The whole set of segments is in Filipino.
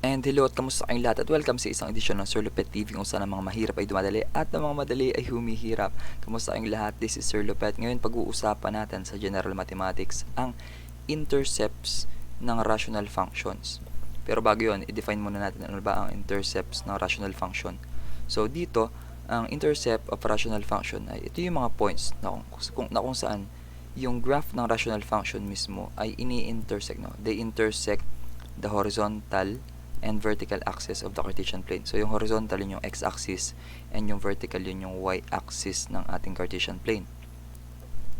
And hello at kamusta kayong lahat at welcome sa isang edisyon ng Sir Lupheht TV kung saan ang mga mahirap ay dumadali at ang mga madali ay humihirap. Kamusta kayong lahat? This is Sir Lupheht. Ngayon pag-uusapan natin sa General Mathematics ang intercepts ng rational functions. Pero bago yun, i-define muna natin ano ba ang intercepts ng rational function. So dito, ang intercept of rational function ay ito yung mga points na kung saan yung graph ng rational function mismo ay ini-intersect. No? They intersect the horizontal and vertical axis of the Cartesian plane. So, yung horizontal yun yung x-axis and yung vertical yun yung y-axis ng ating Cartesian plane.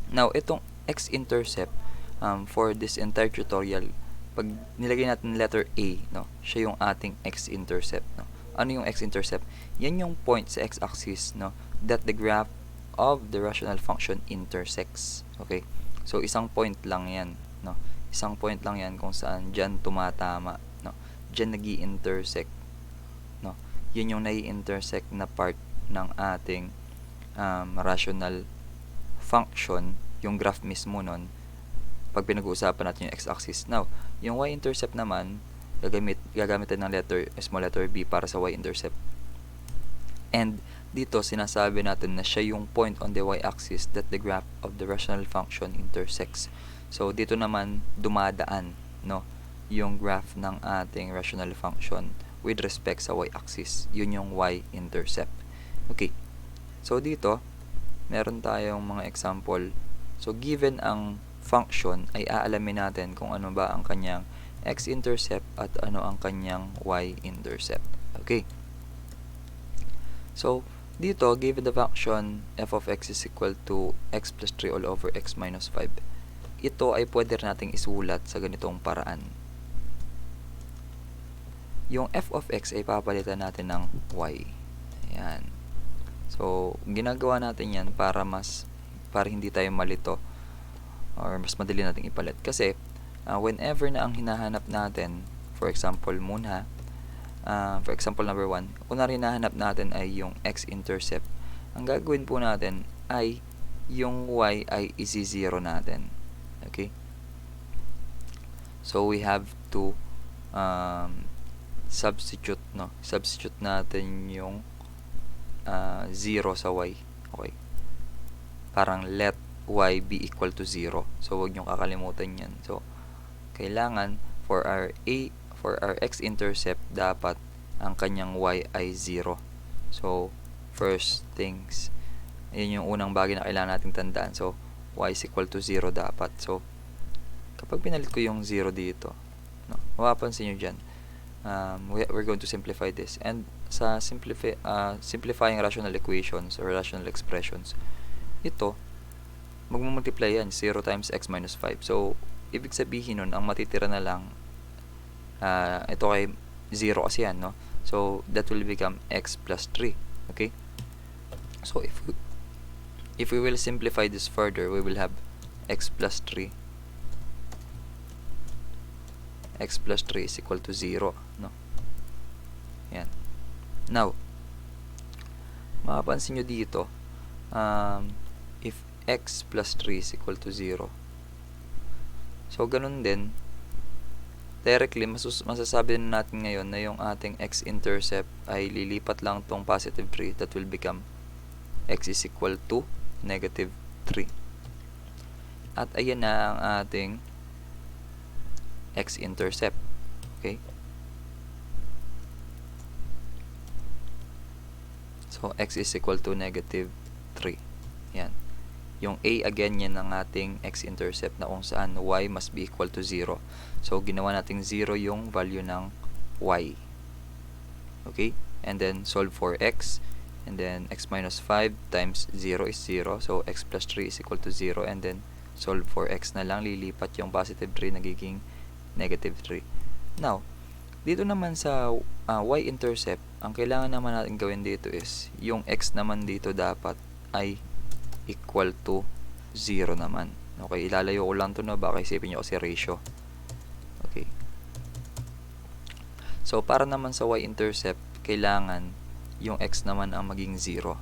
Now, itong x-intercept for this entire tutorial, pag nilagay natin letter A, no, siya yung ating x-intercept. No? Ano yung x-intercept? Yan yung point sa x-axis, no, that the graph of the rational function intersects. Okay? So, isang point lang yan. No? Isang point lang yan kung saan dyan tumatama. No? Dyan nag-i-intersect. No? Yun yung nai-intersect na part ng ating rational function, yung graph mismo nun, pag pinag-uusapan natin yung x-axis. Now, yung y-intercept naman, gagamitin ng small letter b para sa y-intercept. And dito, sinasabi natin na siya yung point on the y-axis that the graph of the rational function intersects. So, dito naman, dumadaan, no, yung graph ng ating rational function with respect sa y-axis. Yun yung y-intercept. Okay. So, dito, meron tayong mga example. So, given ang function, ay aalamin natin kung ano ba ang kanyang x-intercept at ano ang kanyang y-intercept. Okay. So, dito, given the function f of x is equal to x plus 3 all over x minus 5, ito ay pwede nating isulat sa ganitong paraan. Yung f of x ay papalitan natin ng y. Ayan. So, ginagawa natin yan para hindi tayo malito or mas madali nating ipalit. Kasi, whenever na ang hinahanap natin, for example muna, for example number 1, kung hinahanap natin ay yung x-intercept, ang gagawin po natin ay yung y ay isi-zero natin. Okay? So, we have to substitute natin yung 0 sa y. Okay? Parang let y be equal to 0. So, huwag nyo kakalimutan yan. So, kailangan for our x-intercept, dapat ang kanyang y ay 0. So, first things, yun yung unang bagay na kailangan nating tandaan. So, y is equal to 0 dapat. So, kapag pinalit ko yung 0 dito, no, mapapansin nyo dyan, we're going to simplify this. And sa simplifying rational equations or rational expressions, ito, magmumultiply yan, 0 times x minus 5. So, ibig sabihin nun, ang matitira na lang, ito kay 0 kasi yan, no? So, that will become x plus 3. Okay? So, if we will simplify this further, we will have x plus 3. X plus 3 is equal to 0, no? Yan. Now, mapapansin nyo dito, if x plus 3 is equal to 0, so, ganun din, directly, masasabi na natin ngayon na yung ating x-intercept ay lilipat lang tong positive 3, that will become x is equal to negative 3. At ayan na ang ating x-intercept. Okay? So, x is equal to negative 3. Yan. Yung a, again, yan ang ating x-intercept na kung saan y must be equal to 0. So, ginawa nating 0 yung value ng y. Okay? And then, solve for x. And then, x minus 5 times 0 is 0. So, x plus 3 is equal to 0. And then, solve for x na lang. Lilipat yung positive 3 nagiging negative 3. Now, dito naman sa y-intercept, ang kailangan naman natin gawin dito is, yung x naman dito dapat ay equal to 0 naman. Okay, ilalayo ko lang ito, no? Baka isipin nyo kasi ratio. Okay. So, para naman sa y-intercept, kailangan yung x naman ang maging 0.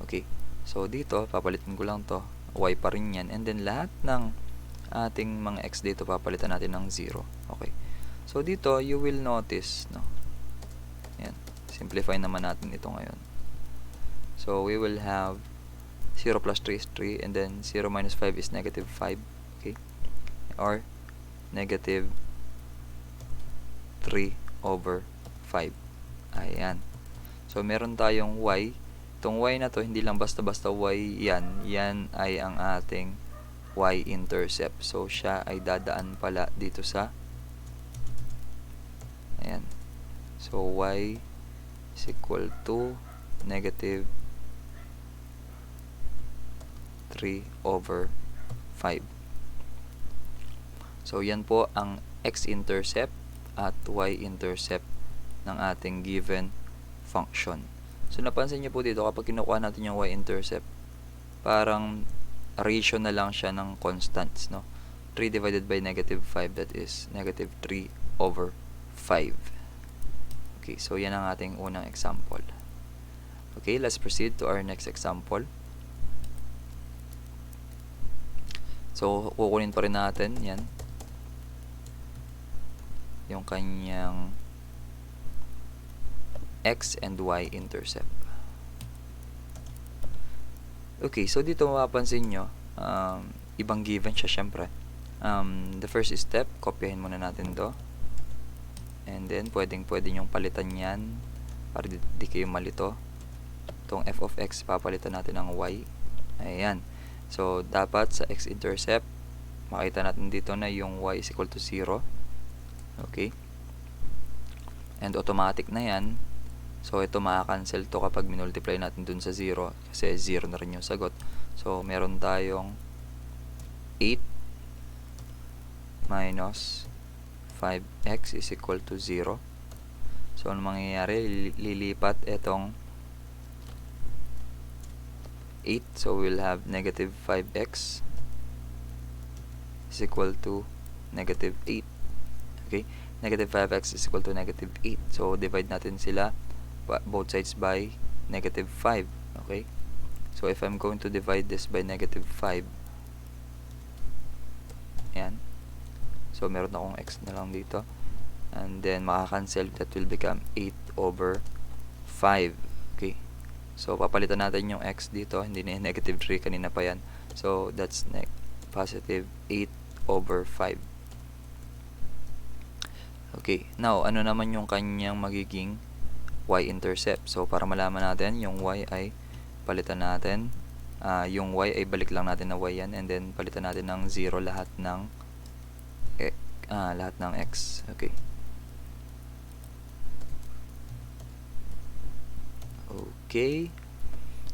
Okay. So, dito, papalitin ko lang to. Y pa rin yan. And then, lahat ng ating mga x dito, papalitan natin ng 0. Okay. So dito, you will notice, no? Yan. Simplify naman natin ito ngayon. So we will have 0 plus 3 is 3, and then 0 minus 5 is negative 5. Okay? Or negative 3 over 5. Ayan. So meron tayong y. Itong y na to, hindi lang basta-basta y yan. Yan ay ang ating y-intercept. So siya ay dadaan pala dito sa ayan. So y is equal to negative 3 over 5. So yan po ang x-intercept at y-intercept ng ating given function. So napansin niyo po dito kapag kinukuha natin yung y-intercept, parang ratio na lang siya ng constants, no? 3 divided by negative 5, that is negative 3 over 5. Okay, so yan ang ating unang example. Okay, let's proceed to our next example. So kukunin pa rin natin yan, yung kanyang x and y intercept. Okay, so dito mapapansin nyo, ibang given siya syempre. The first step, kopyahin muna natin to. And then, pwede nyong palitan yan para di kayo malito. Itong f of x, papalitan natin ng y. Ayan. So, dapat sa x-intercept, makita natin dito na yung y is equal to 0. Okay? And automatic na yan. So, ito makakancel to kapag minultiply natin dun sa 0. Kasi 0 na rin yung sagot. So, meron tayong 8 minus 5x is equal to 0. So, ano mangyayari? Lilipat itong 8. So, we'll have negative 5x is equal to negative 8. Okay? Negative 5x is equal to negative 8. So, divide natin sila both sides by negative 5. Okay? So, if I'm going to divide this by negative 5, yan. So, meron akong x na lang dito. And then, makakancel. That will become 8 over 5. Okay? So, papalitan natin yung x dito. Hindi na yung negative 3. Kanina pa yan. So, that's positive 8 over 5. Okay. Now, ano naman yung kanyang magiging y-intercept? So, para malaman natin, yung y ay palitan natin. Yung y ay balik lang natin na y yan. And then, palitan natin ng 0 lahat ng x. Okay. Okay.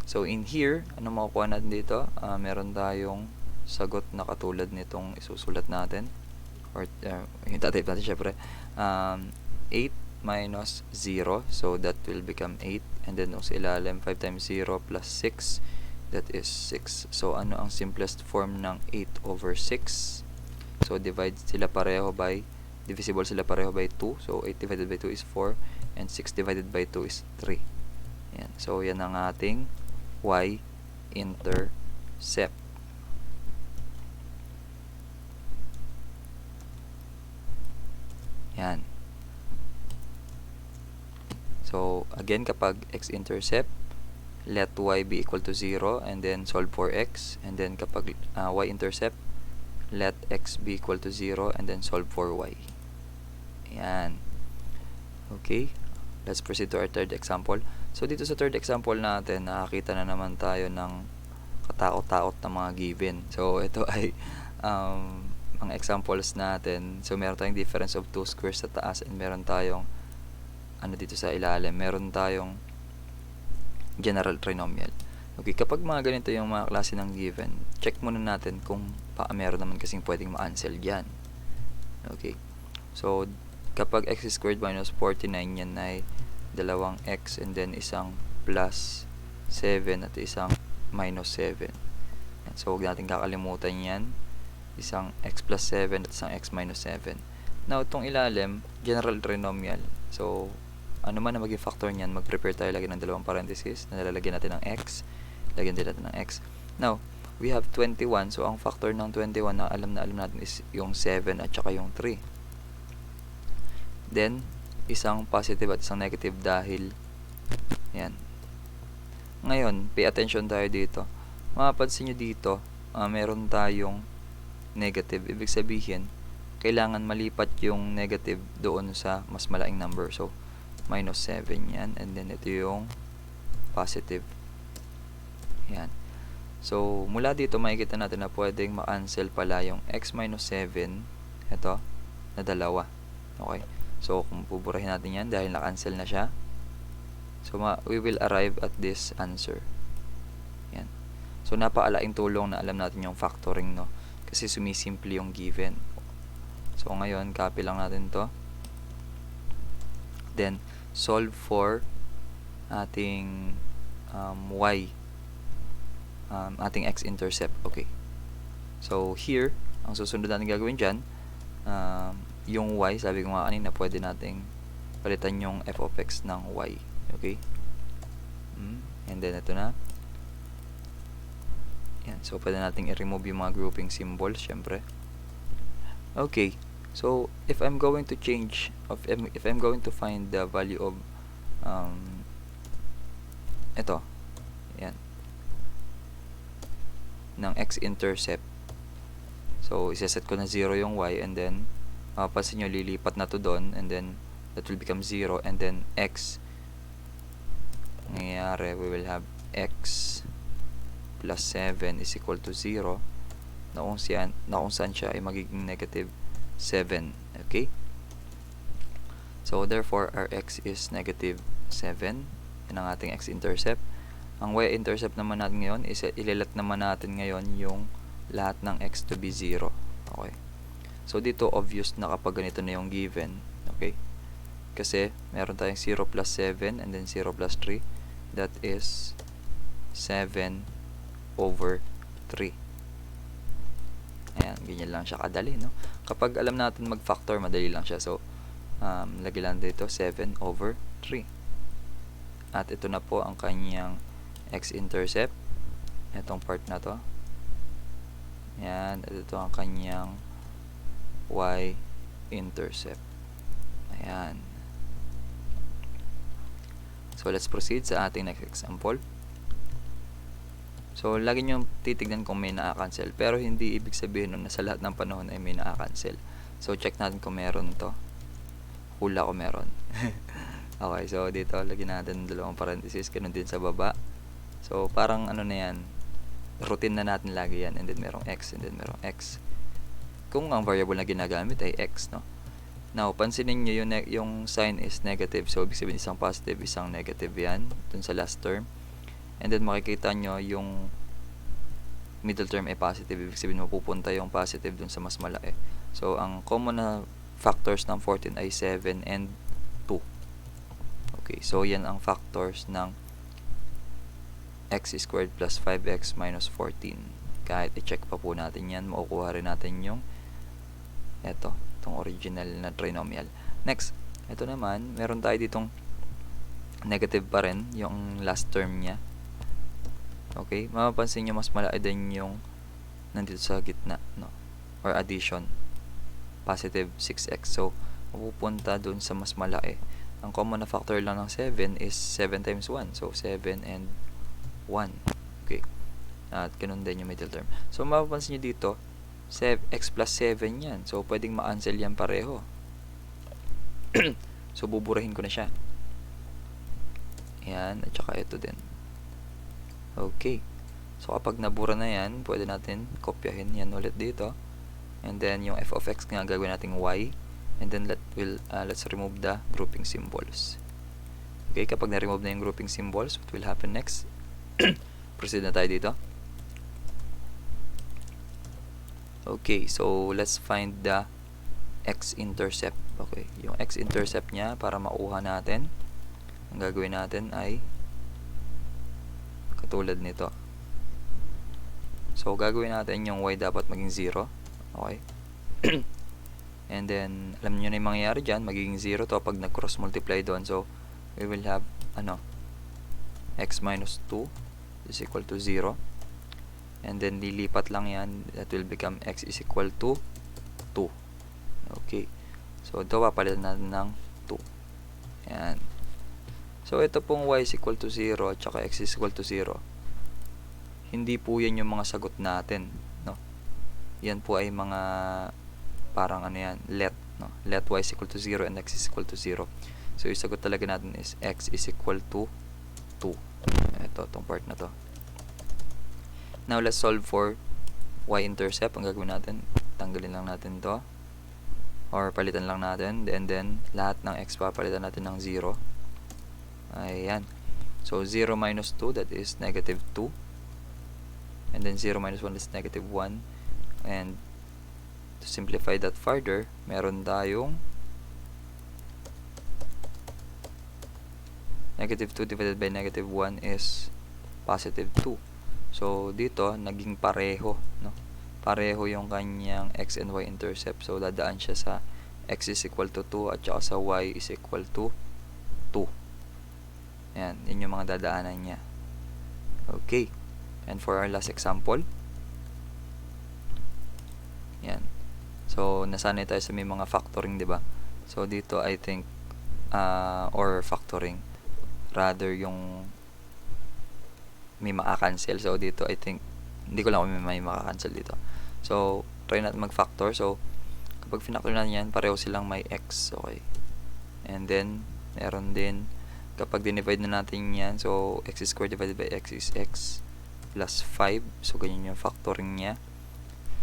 So, in here, ano makukuha natin dito? Meron tayong sagot na katulad nitong isusulat natin. Or, yung tatype natin syempre. 8 minus 0. So, that will become 8. And then, sa ilalim, 5 times 0 plus 6. That is 6. So, ano ang simplest form ng 8 over 6? So, divisible sila pareho by 2. So, 8 divided by 2 is 4. And 6 divided by 2 is 3. Yan. So, yan ang ating y-intercept. Yan. So, again, kapag x-intercept, let y be equal to 0 and then solve for x. And then, kapag y-intercept, let x be equal to 0 and then solve for y. Yan. Okay. Let's proceed to our third example. So, dito sa third example natin, nakakita na naman tayo ng katakot-takot na mga given. So, ito ay mga examples natin. So, meron tayong difference of 2 squares sa taas and meron tayong dito sa ilalim. Meron tayong general trinomial. Okay, kapag mga ganito yung mga klase ng given, check muna natin kung meron naman kasing pwedeng ma-cancel dyan. Okay. So, kapag x squared minus 49, yan ay 2x and then isang plus 7 at isang minus 7. So, huwag natin kakalimutan yan. Isang x plus 7 at isang x minus 7. Now, itong ilalim, general trinomial. So, ano man na maging factor niyan, mag-prepare tayo lagi ng dalawang parenthesis na nalalagyan natin ng x. Lagyan din natin ng x. Now, we have 21. So, ang factor ng 21 na alam natin is yung 7 at saka yung 3. Then, isang positive at isang negative dahil yan. Ngayon, pay attention tayo dito. Mapapansin nyo dito, meron tayong negative. Ibig sabihin, kailangan malipat yung negative doon sa mas malaking number. So, minus 7 yan. And then, ito yung positive. Yan. So, mula dito, makikita natin na pwedeng ma-cancel pala yung x minus 7. Ito, na dalawa. Okay. So, kung buburahin natin yan dahil na-cancel na siya. So, we will arrive at this answer. Yan. So, napakalaking tulong na alam natin yung factoring, no? Kasi sumisimple yung given. So, ngayon, copy lang natin to. Then, solve for ating y. Ating x-intercept. Okay. So, here, ang susunod natin gagawin dyan, yung y, sabi ko nga kanina, pwede nating palitan yung f of x ng y. Okay? And then, ito na. Yan. So, pwede nating i-remove yung mga grouping symbols, syempre. Okay. So, if I'm going to change, if I'm going to find the value of, ito. Yan. Ng x-intercept. So, isaset ko na 0 yung y, and then, mapapansin nyo, lilipat na to doon, and then, that will become 0, and then, x, nangyayari, we will have x plus 7 is equal to 0 na kung saan siya ay magiging negative 7. Okay? So, therefore, our x is negative 7. Yan ang ating x-intercept. Ang y-intercept naman natin ngayon is ililat naman natin ngayon yung lahat ng x to be 0. Okay? So, dito obvious na kapag ganito na yung given. Okay? Kasi, meron tayong 0 plus 7 and then 0 plus 3. That is 7 over 3. Ayan, ganyan lang siya kadali, no? Kapag alam natin mag-factor, madali lang siya. So, lagi lang dito 7 over 3. At ito na po ang kanyang x-intercept. Itong part na to. Ayan, at ito ang kanyang y-intercept. Ayan. So, let's proceed sa ating next example. So, lagi nyo titignan kung may na-cancel. Pero, hindi ibig sabihin nun na sa lahat ng panahon ay may na-cancel. So, check natin kung meron to. Hula ko meron. Okay, so dito, lagyan natin dalawang parenthesis. Ganun din sa baba. So, parang ano na yan. Routine na natin lagi yan. And then, merong x. And then, merong x. Kung ang variable na ginagamit ay x, no? Now, pansinin nyo yung sign is negative. So, ibig sabihin isang positive, isang negative yan. Dun sa last term. And then, makikita nyo yung middle term ay positive. Ibig sabihin, mapupunta yung positive dun sa mas malaki. So, ang common na factors ng 14 ay 7 and 2. Okay, so yan ang factors ng x squared plus 5x minus 14. Kahit i-check pa po natin yan, makukuha rin natin yung itong original na trinomial. Next, ito naman, meron tayo ditong negative pa rin, yung last term niya. Okay, mapapansin nyo mas malaki din yung nandito sa gitna, no? Or addition. Positive 6x. So, mapupunta dun sa mas malaki. Ang common na factor lang ng 7 is 7 times 1. So, 7 and 1. Okay. At ganun din yung middle term. So, mapapansin nyo dito, x plus 7 yan. So, pwedeng ma-cancel yan pareho. So, buburahin ko na siya. Yan. At saka ito din. Okay. So, kapag nabura na yan, pwede natin kopyahin yan ulit dito. And then, yung f of x nga gagawin natin y. And then, let's remove the grouping symbols. Okay. Kapag na-remove na yung grouping symbols, what will happen next? Proceed na tayo dito. Okay, so let's find the x-intercept. Okay, yung x-intercept niya para makuha natin, ang gagawin natin ay katulad nito. So, gagawin natin yung y dapat maging 0. Okay. And then, alam nyo na yung mangyayari dyan, magiging 0 to pag nag-cross multiply doon. So, we will have, x minus 2 is equal to 0. And then, lilipat lang yan. That will become x is equal to 2. Okay. So, ito papalitan natin ng 2. Yan. So, ito pong y is equal to 0 at saka x is equal to 0. Hindi po yan yung mga sagot natin, no? Yan po ay mga parang ano yan, let, no? Let y is equal to 0 and x is equal to 0. So, yung sagot talaga natin is x is equal to 2. Ito, itong part na to. Now, let's solve for y-intercept. Ang gagawin natin, tanggalin lang natin to. Or palitan lang natin. And then, lahat ng x papalitan natin ng 0. Ayan. So, 0 minus 2, that is negative 2. And then, 0 minus 1 is negative 1. And, to simplify that further, meron tayong negative 2 divided by negative 1 is positive 2. So, dito, naging pareho, no? Pareho yung kanyang x and y intercept. So, dadaan siya sa x is equal to 2 at saka sa y is equal to 2. Ayan, yun yung mga dadaanan niya. Okay. And for our last example, yan. So, nasanay tayo sa may mga factoring, di ba? So, dito, I think, or factoring, rather yung may maka-cancel. So, dito, I think, hindi ko lang kung may maka-cancel dito. So, try natin mag-factor. So, kapag finactor natin yan, pareho silang may x. Okay. And then, meron din, kapag dinivide na natin yan, so, x squared divided by x is x plus 5. So, ganyan yung factoring niya.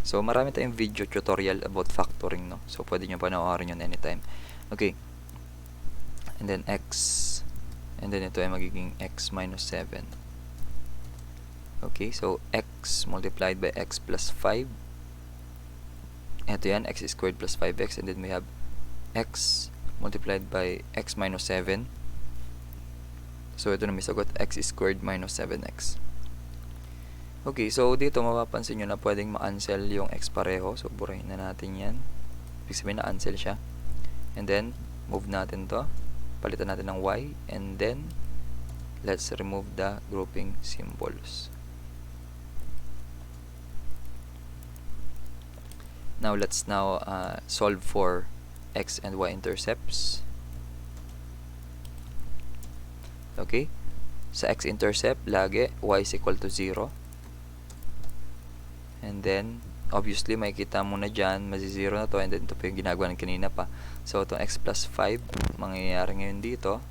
So, marami tayong video tutorial about factoring, no? So, pwede nyo panoorin yun anytime. Okay. And then, x. And then, ito ay magiging x minus 7. Okay. So, x multiplied by x plus 5. Ito yan, x squared plus 5x. And then, we have x multiplied by x minus 7. So, ito na may sagot, x squared minus 7x. Okay, so dito mapapansin nyo na pwedeng ma-cancel yung x pareho. So, burahin na natin yan. Ibig sabihin na-cancel siya. And then, move natin to. Palitan natin ng y. And then, let's remove the grouping symbols. Now, let's solve for x and y intercepts. Okay? Sa x-intercept, lagi, y is equal to 0. And then, obviously, makikita mo na dyan, mazi-0 na to. And then, ito po yung ginagawa ng kanina pa. So, itong x plus 5, mangyayari ngayon dito.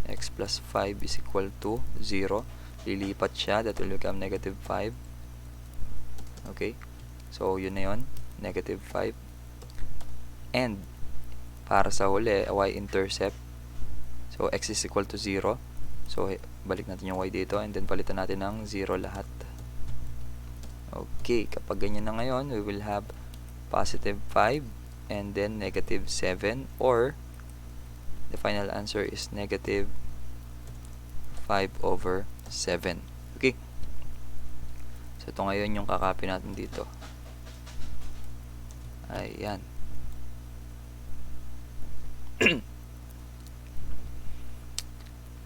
X plus 5 is equal to 0. Lilipat siya. That will become negative 5. Okay? So, yun na yun. Negative 5. And, para sa huli, y-intercept. So, x is equal to 0. So, balik natin yung y dito. And then, palitan natin ng 0 lahat. Okay, kapag ganyan na ngayon, we will have positive 5 and then negative 7, or the final answer is negative 5 over 7. Okay. So, ito ngayon yung kakopy natin dito. Ayan.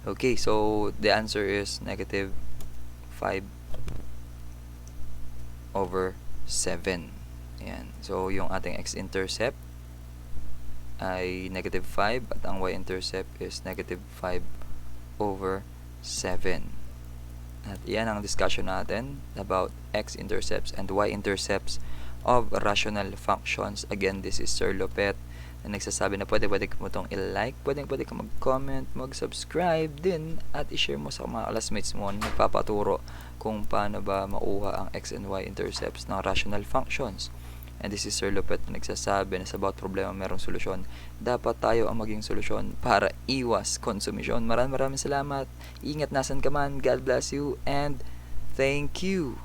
Okay, so the answer is negative 5 over 7. Ayan. So, yung ating x-intercept ay negative 5 at ang y-intercept is negative 5 over 7. At yan ang discussion natin about x-intercepts and y-intercepts of rational functions. Again, this is Sir Lupheht na nagsasabi na pwede ka mo itong i-like, pwede ka mag-comment, mag-subscribe din, at i-share mo sa mga classmates mo na nagpapaturo kung paano ba mauha ang x and y intercepts ng rational functions. And this is Sir Lupheht na nagsasabi na sa bawat problema merong solusyon. Dapat tayo ang maging solusyon para iwas konsumisyon. Maraming salamat. Ingat nasan ka man. God bless you and thank you.